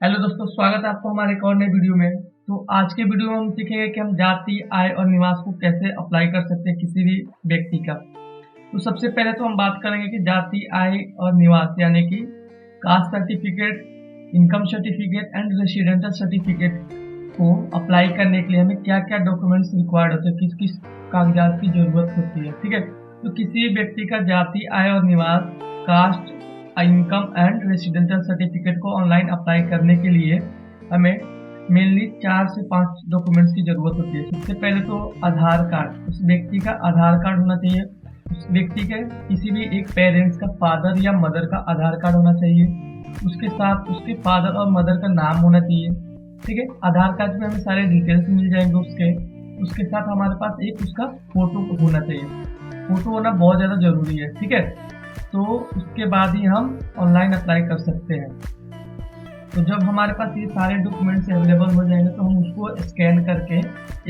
Hello दोस्तों, स्वागत है आपको हमारे एक और नए वीडियो में। तो आज के वीडियो में हम सीखेंगे कि हम जाति, आय और निवास को कैसे अप्लाई कर सकते हैं किसी भी व्यक्ति का। तो सबसे पहले तो हम बात करेंगे कि जाति, आय और निवास यानी कि caste certificate, income certificate and residential certificate को अप्लाई करने के लिए हमें क्या-क्या डॉक्यूमेंट्स रिक्वायर्ड होते हैं, किस-किस कागजात की जरूरत होती है। ठीक है, तो किसी भी व्यक्ति का जाति, आय और निवास, caste, income and residential certificate को ऑनलाइन अप्लाई करने के लिए हमें मेनली 4 से 5 डॉक्यूमेंट्स की जरूरत होती है। सबसे पहले तो आधार कार्ड, उस व्यक्ति का आधार कार्ड होना चाहिए। उस व्यक्ति के किसी भी एक पेरेंट्स का, फादर या मदर का आधार कार्ड होना चाहिए। उसके साथ उसके फादर और मदर का नाम होना चाहिए। ठीक है, आधार कार्ड में हमें सारे डिटेल्स मिल जाएंगे उसके साथ हमारे पास एक उसका फोटो होना चाहिए। फोटो होना बहुत ज़्यादा ज़रूरी है। ठीक है, तो उसके बाद ही हम ऑनलाइन अप्लाई कर सकते हैं। तो जब हमारे पास ये सारे डॉक्यूमेंट्स अवेलेबल हो जाएंगे तो हम उसको स्कैन करके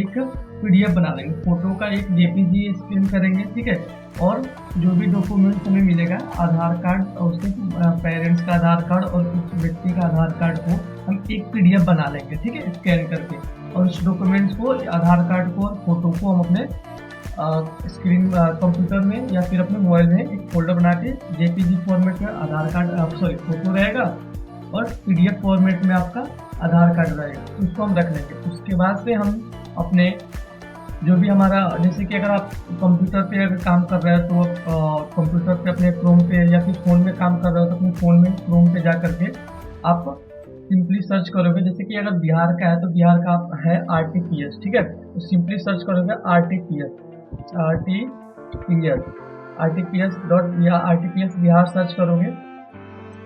एक पीडीएफ बना लेंगे। फोटो का एक जेपीजी स्कैन करेंगे। ठीक है, और जो भी डॉक्यूमेंट्स हमें मिलेगा, आधार कार्ड और उसके पेरेंट्स का आधार कार्ड और उस व्यक्ति का आधार कार्ड को हम एक पीडीएफ बना लेंगे। ठीक है, स्कैन करके, और उस डॉक्यूमेंट्स को, आधार कार्ड को और फोटो को हम अपने स्क्रीन कंप्यूटर में या फिर अपने मोबाइल में एक फोल्डर बना के जेपीजी फॉर्मेट में आधार कार्ड फोटो रहेगा और पीडीएफ फॉर्मेट में आपका आधार कार्ड रहेगा। तो उसको हम रख लेंगे। उसके बाद से हम अपने जो भी हमारा, जैसे कि अगर आप कंप्यूटर पे अगर काम कर रहे हो तो कंप्यूटर पे अपने क्रोम पे या फिर फ़ोन में काम कर रहे हो तो अपने फ़ोन में क्रोम पे जा करके आप सिंपली सर्च करोगे। जैसे कि अगर बिहार का है तो बिहार का आप है आरटीपीएस। ठीक है, तो सिंपली सर्च करोगे आरटीपीएस आरटीपीएस बिहार सर्च करोगे।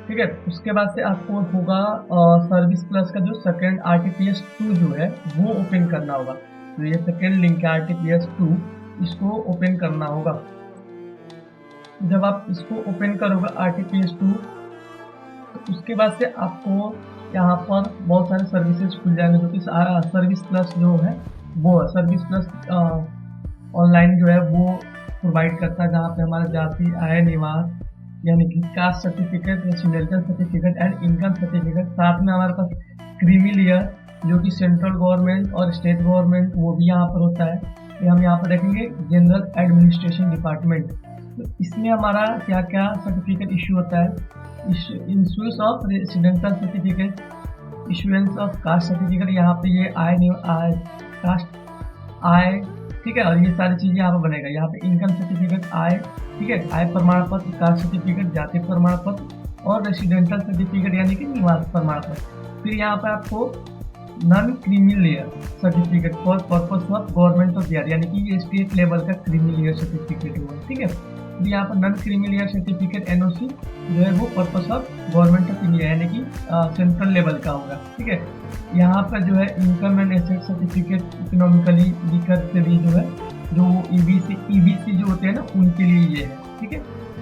ठीक है, उसके बाद से आपको होगा सर्विस प्लस का जो सेकेंड आरटीपीएस 2 जो है वो ओपन करना होगा। तो ये सेकेंड लिंक है आरटीपीएस 2, इसको ओपन करना होगा। जब आप इसको ओपन करोगे आरटीपीएस 2, तो उसके बाद से आपको यहाँ पर बहुत सारे सर्विसेज खुल जाएंगे, जो कि सर्विस प्लस जो है वो सर्विस प्लस ऑनलाइन जो है वो प्रोवाइड करता है, जहाँ पे हमारा जाति, आय, निवास यानी कि caste certificate, residential certificate and income certificate, साथ में हमारे पास क्रीमी लेयर जो कि सेंट्रल गवर्नमेंट और स्टेट गवर्नमेंट वो भी यहाँ पर होता है। ये हम यहाँ पर देखेंगे जनरल एडमिनिस्ट्रेशन डिपार्टमेंट। तो इसमें हमारा क्या क्या सर्टिफिकेट इशू होता है, issuance of residential certificate, issuance of caste certificate, यहाँ पे ये आय कास्ट आय। ठीक है, और ये सारी चीज़ें यहाँ पर बनेगा। यहाँ पे इनकम सर्टिफिकेट, आय, ठीक है, आय प्रमाण पत्र, कास्ट सर्टिफिकेट, जाति प्रमाण पत्र और रेसिडेंशियल सर्टिफिकेट यानी कि निवास प्रमाण पत्र। फिर यहाँ पे आपको non creamy layer certificate for purpose of government of Bihar, यानी कि ये स्टेट लेवल का क्रीमी लेयर सर्टिफिकेट हुआ। ठीक है, तो यहाँ पर non creamy layer certificate NOC जो है वो purpose of government of India यानी कि सेंट्रल लेवल का होगा। ठीक है, यहाँ पर जो है income and asset certificate economically weaker से भी जो है, जो ईबीसी जो होते हैं ना, उनके लिए ये है। ठीक है,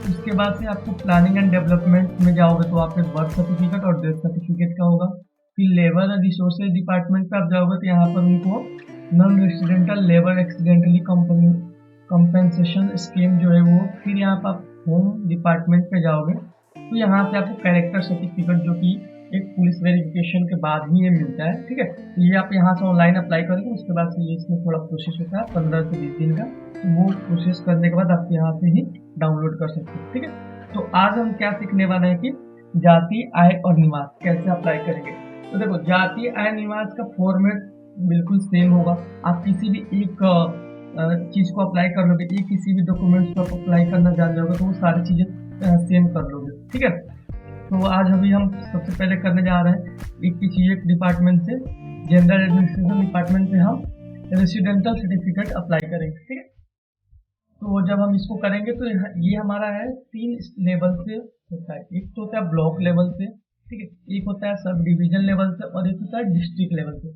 उसके बाद से आपको प्लानिंग एंड डेवलपमेंट में जाओगे तो आपके बर्थ सर्टिफिकेट और डेथ सर्टिफिकेट का होगा। फिर लेबर एंड रिसोर्सेज डिपार्टमेंट पे आप जाओगे तो यहाँ पर उनको non residential labour accidentally compensation scheme जो है वो। फिर यहाँ पर आप होम डिपार्टमेंट पे जाओगे तो यहाँ से आपको कैरेक्टर सर्टिफिकेट जो कि एक पुलिस वेरिफिकेशन के बाद ही ये मिलता है। ठीक है, तो ये आप यहाँ से ऑनलाइन अप्लाई करोगे। उसके बाद से ये इसमें थोड़ा प्रोसेस होता है 15 से 20 दिन का, तो वो प्रोसेस करने के बाद आप यहाँ से ही डाउनलोड कर सकते हैं। ठीक है, तो आज हम क्या सीखने वाले हैं कि जाति, आय और निवास कैसे अप्लाई करेंगे। तो देखो, जाति, आय, निवास का फॉर्मेट बिल्कुल सेम होगा। आप किसी भी एक चीज़ को अप्लाई कर लोगे, एक किसी भी डॉक्यूमेंट्स को अप्लाई करना जान जाओगे तो वो सारी चीज़ें सेम कर लोगे। ठीक है, तो आज अभी हम सबसे पहले करने जा रहे हैं एक डिपार्टमेंट से, जनरल एडमिनिस्ट्रेशन डिपार्टमेंट से हम रेसिडेंशियल सर्टिफिकेट अप्लाई करेंगे। ठीक है, तो जब हम इसको करेंगे तो ये हमारा है 3 लेवल से होता है। एक तो होता है ब्लॉक लेवल से, ठीक है, एक होता है सब डिवीजन लेवल से और एक होता है डिस्ट्रिक्ट लेवल से।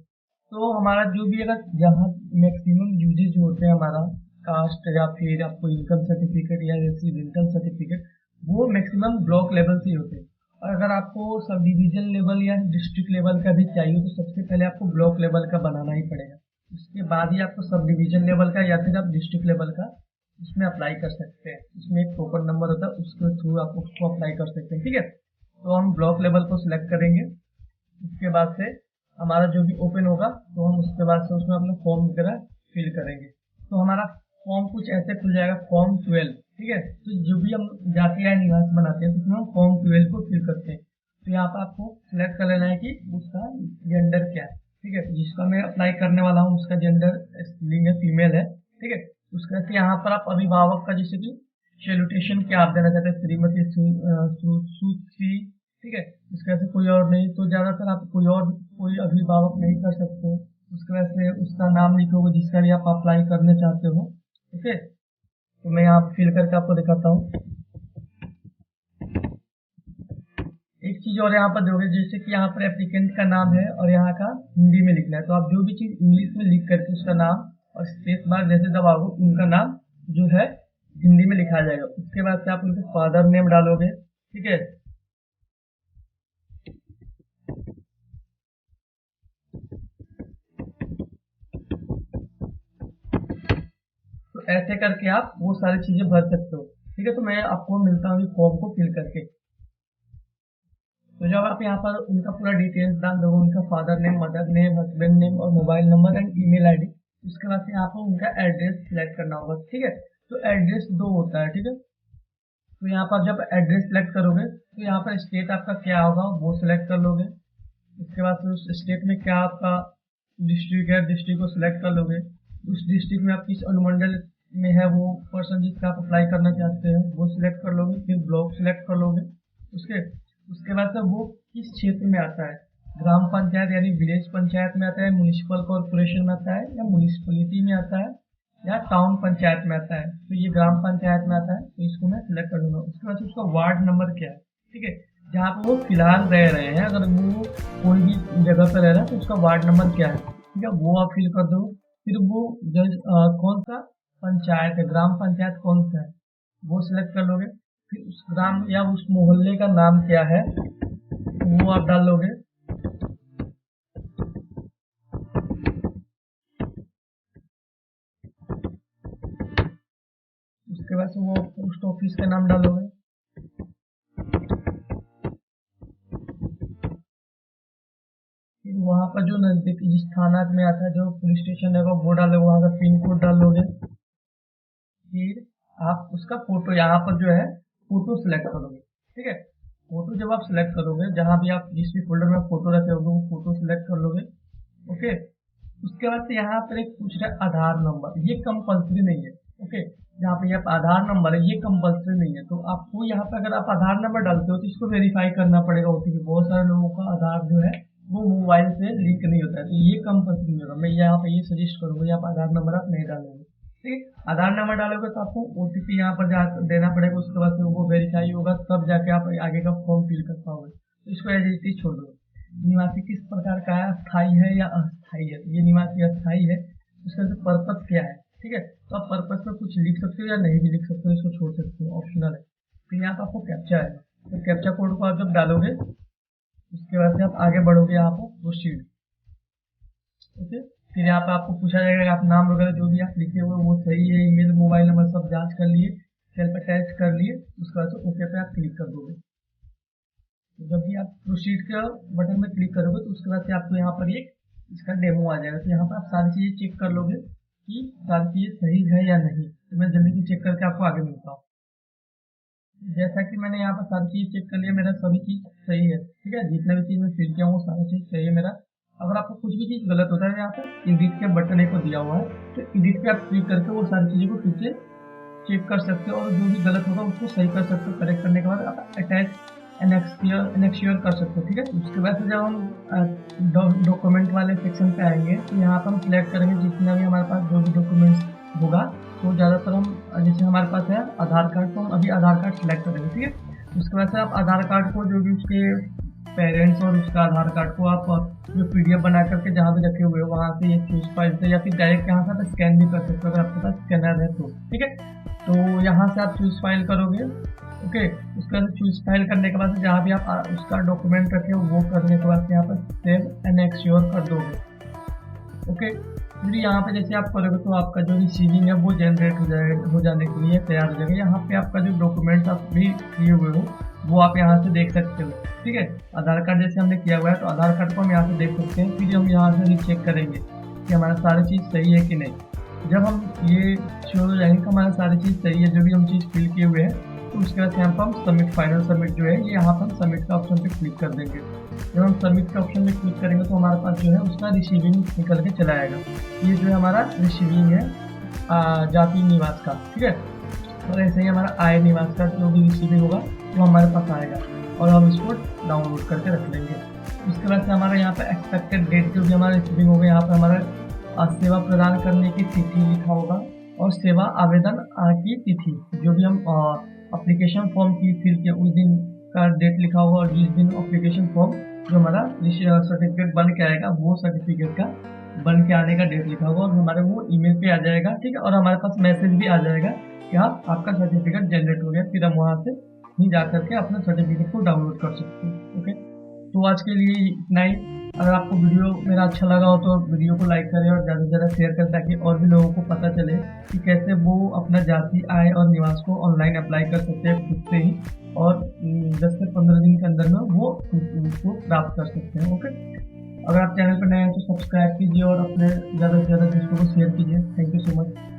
तो हमारा जो भी, अगर जहाँ मैक्सिमम यूजेज होते हैं हमारा कास्ट या फिर आपको इनकम सर्टिफिकेट या रेसिडेंशियल सर्टिफिकेट, वो मैक्सिमम ब्लॉक लेवल से ही होते हैं। और अगर आपको सब डिवीजन लेवल या डिस्ट्रिक्ट लेवल का भी चाहिए तो सबसे पहले आपको ब्लॉक लेवल का बनाना ही पड़ेगा। उसके बाद ही आपको सब डिवीजन लेवल का या फिर आप डिस्ट्रिक्ट लेवल का उसमें अप्लाई कर सकते हैं। इसमें एक टोकन नंबर होता है, उसके थ्रू आप उसको अप्लाई कर सकते हैं। ठीक है, तो हम ब्लॉक लेवल को सिलेक्ट करेंगे। उसके बाद से हमारा जो भी ओपन होगा तो हम उसके बाद से उसमें अपना फॉर्म वगैरह फिल करेंगे। तो हमारा फॉर्म कुछ ऐसे खुल जाएगा, फॉर्म 12, ठीक है। तो जो भी हम जाति या निवास बनाते हैं तो उसमें हम फॉर्म 12 को फिल करते हैं। तो यहाँ पर आपको सिलेक्ट कर लेना है कि उसका जेंडर क्या है, ठीक है। जिसका मैं अप्लाई करने वाला हूँ उसका जेंडर लिंग है, फीमेल है, ठीक है। उसके बाद यहाँ पर आप अभिभावक का जैसे कि सैल्यूटेशन क्या आप देना चाहते हैं, श्रीमती, सुश्री, ठीक है। इसके वजह से कोई और नहीं, तो ज्यादातर आप कोई अभिभावक नहीं कर सकते। उसके वजह से उसका नाम लिखोगे जिसका भी आप अप्लाई करने चाहते हो, ओके। तो मैं यहाँ फिल करके आपको दिखाता हूँ। एक चीज और यहाँ पर दोगे, जैसे कि यहाँ पर एप्लीकेंट का नाम है और यहाँ का हिंदी में लिखना है, तो आप जो भी चीज इंग्लिश में लिख करके उसका नाम और स्पेस बार जैसे दबाओगे उनका नाम जो है हिंदी में लिखा जाएगा। उसके बाद से आप उनके फादर नेम डालोगे, ठीक है। तो ऐसे करके आप वो सारी चीजें भर सकते हो, ठीक है। तो मैं आपको मिलता हूँ फॉर्म को फिल करके। तो जब आप यहाँ पर उनका पूरा डिटेल्स डाल दोगे, उनका father name, mother name, husband name और mobile number and email ID, उसके बाद से यहाँ पर उनका एड्रेस सिलेक्ट करना होगा, ठीक है। तो एड्रेस 2 होता है, ठीक है। तो यहाँ पर जब एड्रेस सिलेक्ट करोगे तो यहाँ पर स्टेट आपका क्या होगा वो सिलेक्ट कर लोगे। उसके बाद फिर उस स्टेट में क्या आपका डिस्ट्रिक्ट है, डिस्ट्रिक्ट को सिलेक्ट कर लोगे। उस डिस्ट्रिक्ट में आप किस अनुमंडल में है वो पर्सन जिसका आप अप्लाई करना चाहते हैं वो सिलेक्ट कर लोगे। फिर ब्लॉक सिलेक्ट कर लोगे। उसके बाद से वो किस क्षेत्र में आता है, ग्राम पंचायत यानी विलेज पंचायत में आता है, म्युनिसिपल कॉर्पोरेशन में आता है या म्युनिसिपलिटी में आता है या टाउन पंचायत में आता है। तो ये ग्राम पंचायत में आता है, तो इसको मैं सिलेक्ट कर लूंगा। उसके बाद उसका वार्ड नंबर क्या है, ठीक है, जहाँ पे वो फिलहाल रह रहे हैं। अगर वो कोई भी जगह पर रह रहा है तो उसका वार्ड नंबर क्या है, ठीक है, वो आप फिल कर दो। फिर वो कौन सा पंचायत है, ग्राम पंचायत कौन सा है वो सिलेक्ट कर लोगे। फिर उस ग्राम या उस मोहल्ले का नाम क्या है वो आप डाल लोगे। उसके बाद से वो पोस्ट ऑफिस का नाम डालोगे। फिर वहाँ पर जो नजदीकी जिस थाना में आता है, जो पुलिस स्टेशन है वो डालोगे, वहाँ का पिन कोड डाल लोगे। फिर आप उसका फोटो यहाँ पर जो है फोटो सिलेक्ट करोगे, ठीक है। फोटो जब आप सिलेक्ट करोगे, जहाँ भी आप जिस भी फोल्डर में फोटो रखे होगे वो फोटो सिलेक्ट कर लोगे, ओके। उसके बाद से यहाँ पर एक पूछ रहा है आधार नंबर, ये कंपल्सरी नहीं है, ओके। जहाँ पे आप आधार नंबर है ये कंपल्सरी नहीं है। तो आपको यहाँ पे अगर आप आधार नंबर डालते हो तो इसको वेरीफाई करना पड़ेगा ओटीपी। बहुत सारे लोगों का आधार जो है वो मोबाइल से लिंक नहीं होता है, तो ये कंपल्सरी नहीं होगा। मैं यहाँ पे ये सजेस्ट करूंगा, यहाँ पर आधार नंबर आप नहीं डालोगे, ठीक है। आधार नंबर डालोगे तो आपको ओटीपी यहाँ पर देना पड़ेगा। उसके बाद वो वेरीफाई होगा तब जाके आप आगे का फॉर्म फिल कर पाओगे। तो इसको एज इट इज छोड़ दो। निवासी किस प्रकार का है, अस्थायी है या अस्थायी है। ये निवासी अस्थायी है, उसका पर्पज क्या है, ठीक है। तो आप पर्पज में कुछ लिख सकते हो या नहीं भी लिख सकते हो, इसको छोड़ सकते हो, ऑप्शनल है। फिर यहाँ पर आपको कैप्चा है, तो कैप्चा कोड को आप जब डालोगे उसके बाद से आप आगे बढ़ोगे यहाँ पर प्रोसीड, ओके। फिर यहाँ पे आपको पूछा जाएगा आप नाम वगैरह जो भी आप लिखे हुए वो सही है, ईमेल मोबाइल नंबर सब जांच कर लिए, सेल्फ अटैच कर लिए। उसके बाद से ओके पे आप क्लिक कर दोगे। जब भी आप प्रोसीड के बटन में क्लिक करोगे तो उसके बाद से आपको यहाँ पर एक इसका डेमो आ जाएगा। तो यहाँ पर आप सारी चीजें चेक कर लोगे कि सारी चीजें सही है या नहीं। तो मैं जल्दी से चेक करके आपको आगे मिलता हूँ। जैसा कि मैंने यहाँ पर सारी चीज चेक कर लिया, मेरा सभी चीज सही है, ठीक है। जितना भी चीज मैं फिल किया हूँ सारी चीज सही है मेरा। अगर आपको कुछ भी चीज गलत होता है, यहाँ पर एडिट के बटन एक को दिया हुआ है, तो एडिट पे आप क्लिक करके वो सारी चीजों को फिर से चेक कर सकते हो और जो भी गलत होगा उसको सही कर सकते हो। करेक्ट करने के बाद आप अटैच एनेक्सियर कर सकते हो, ठीक है। उसके बाद से जब हम डॉक्यूमेंट वाले सेक्शन पे आएंगे तो यहाँ पर हम सिलेक्ट करेंगे जितना भी हमारे पास जो भी डॉक्यूमेंट्स होगा। तो ज़्यादातर हम जैसे हमारे पास है आधार कार्ड, तो हम अभी आधार कार्ड सिलेक्ट करेंगे, ठीक है। उसके बाद से आप आधार कार्ड को जो भी उसके पेरेंट्स और उसका आधार कार्ड को आप जो पीडीएफ बना करके जहाँ भी रखे हुए हो वहाँ से ये चूज फाइल से या फिर डायरेक्ट यहाँ से आप स्कैन भी कर सकते हो अगर आपके पास स्कैनर है तो, ठीक है। तो यहाँ से आप चूज फाइल करोगे, ओके। उसके बाद चूज फाइल करने के बाद जहाँ भी आप उसका डॉक्यूमेंट रखे हो वो करने के बाद यहाँ पर सेव एंड एक्श्योर कर दोगे, ओके। फिर यहाँ पे जैसे आप करोगे तो आपका जो रिसीविंग है वो जनरेट हो जाने के लिए तैयार हो जाएगा। यहाँ पे आपका जो डॉक्यूमेंट्स आप भी किए हुए हो वो आप यहाँ से देख सकते हो। ठीक है, आधार कार्ड जैसे हमने किया हुआ है तो आधार कार्ड को हम यहाँ से देख सकते हैं। फिर हम यहाँ से रीचेक करेंगे कि हमारा सारी चीज़ सही है कि नहीं। जब हम ये श्योर हो जाएंगे कि हमारा सारी चीज़ सही है, जो भी हम चीज़ फिल किए हुए हैं, तो उसके बाद यहाँ पर हम सबमिट, फाइनल सबमिट जो है, ये यहाँ पर हम सबमिट का ऑप्शन पे क्लिक कर देंगे। जब हम सबमिट का ऑप्शन पे क्लिक करेंगे तो हमारे पास जो है उसका रिसीविंग निकल के चला आएगा। ये जो है हमारा रिसीविंग है जाति निवास का। ठीक है, और ऐसे ही हमारा आय निवास का जो भी रिसीविंग होगा वो हमारे पास आएगा और हम इसको डाउनलोड करके रख लेंगे। उसके बाद से हमारा यहाँ पे एक्सपेक्टेड डेट जो भी हमारा रिसीविंग होगा, यहाँ पे हमारा सेवा प्रदान करने की तिथि लिखा होगा और सेवा आवेदन की तिथि, जो भी हम एप्लीकेशन फॉर्म की फिल किया उस दिन का डेट लिखा होगा और जिस दिन एप्लीकेशन फॉर्म जो हमारा सर्टिफिकेट बन के आएगा वो सर्टिफिकेट का बन के आने का डेट लिखा होगा और हमारे वो ईमेल पे आ जाएगा। ठीक है, और हमारे पास मैसेज भी आ जाएगा कि हाँ आपका सर्टिफिकेट जनरेट हो गया। फिर हम वहाँ से ही जा करके अपने सर्टिफिकेट को डाउनलोड कर सकते हैं। ओके, तो आज के लिए इतना ही। अगर आपको वीडियो मेरा अच्छा लगा हो तो वीडियो को लाइक करें और ज़्यादा से ज़्यादा शेयर करें ताकि और भी लोगों को पता चले कि कैसे वो अपना जाति, आय और निवास को ऑनलाइन अप्लाई कर सकते हैं खुद से ही और 10 से 15 दिन के अंदर में वो उसको प्राप्त कर सकते हैं। ओके, अगर आप चैनल पर नए हैं तो सब्सक्राइब कीजिए और अपने ज़्यादा से ज़्यादा दोस्तों को शेयर कीजिए। Thank you so much.